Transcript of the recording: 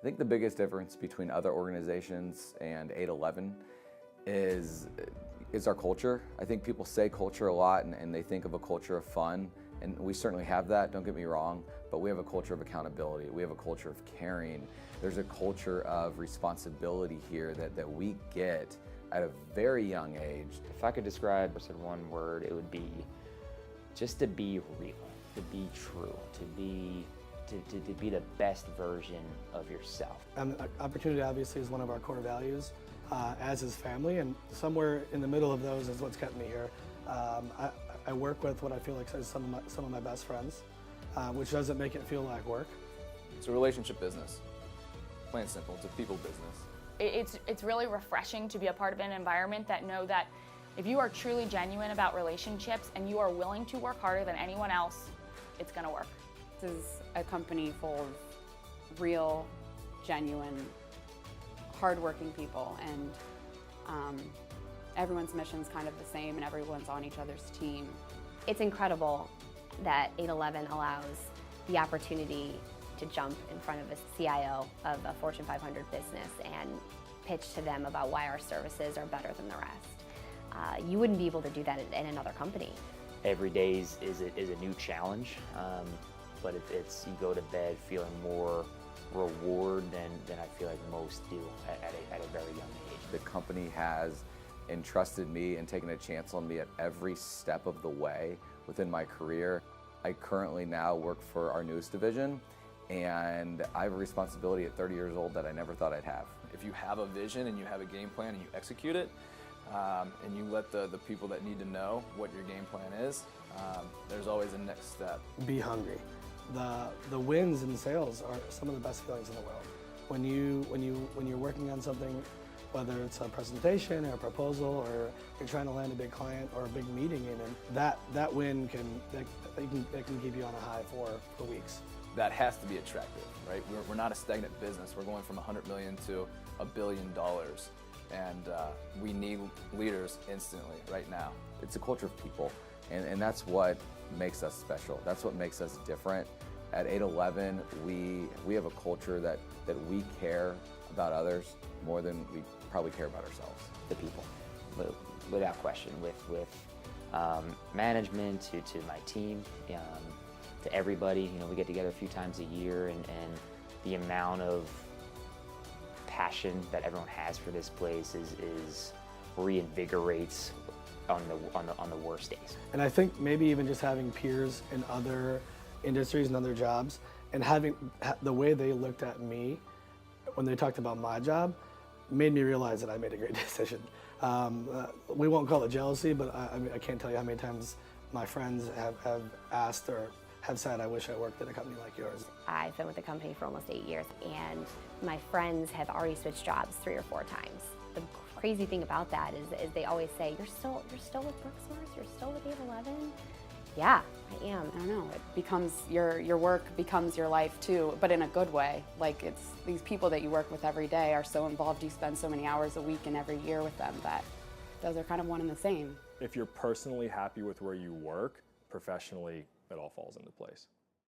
think the biggest difference between other organizations and 811 is our culture. I think people say culture a lot and they think of a culture of fun, and we certainly have that, don't get me wrong, but we have a culture of accountability. We have a culture of caring. There's a culture of responsibility here that we get at a very young age. If I could describe this in one word, it would be just to be real, to be true, to be the best version of yourself. Opportunity obviously is one of our core values, as is family, and somewhere in the middle of those is what's kept me here. I work with what I feel like is some of my best friends, which doesn't make it feel like work. It's a relationship business, plain and simple. It's a people business. It's really refreshing to be a part of an environment that know that if you are truly genuine about relationships and you are willing to work harder than anyone else, it's gonna work. This is a company full of real, genuine, hardworking people, and everyone's mission's kind of the same and everyone's on each other's team. It's incredible that 811 allows the opportunity to jump in front of a CIO of a Fortune 500 business and pitch to them about why our services are better than the rest. You wouldn't be able to do that in another company. Every day is a new challenge, but it's you go to bed feeling more reward than I feel like most do at a very young age. The company has entrusted me and taken a chance on me at every step of the way within my career. I currently now work for our newest division, and I have a responsibility at 30 years old that I never thought I'd have. If you have a vision and you have a game plan and you execute it, and you let the people that need to know what your game plan is, there's always a next step. Be hungry. The wins in sales are some of the best feelings in the world. When you're working on something, whether it's a presentation or a proposal, or you're trying to land a big client or a big meeting even, that win can keep you on a high for weeks. That has to be attractive, right? We're not a stagnant business. We're going from $100 million to $1 billion, and we need leaders instantly right now. It's a culture of people, and that's what makes us special. That's what makes us different. At 811, we have a culture that we care about others more than we probably care about ourselves. The people, without question, with management to my team, to everybody. You know, we get together a few times a year, and the amount of passion that everyone has for this place is reinvigorates on the worst days. And I think maybe even just having peers in other industries and other jobs, and having the way they looked at me when they talked about my job, made me realize that I made a great decision. We won't call it jealousy, but I can't tell you how many times my friends have asked or have said, I wish I worked at a company like yours. I've been with the company for almost 8 years, and my friends have already switched jobs 3 or 4 times. The crazy thing about that is they always say, you're still with Brooksmart? You're still with 811? Yeah, I am. I don't know, it becomes your work becomes your life too, but in a good way. Like, it's these people that you work with every day are so involved, you spend so many hours a week and every year with them, that those are kind of one and the same. If you're personally happy with where you work, professionally, it all falls into place.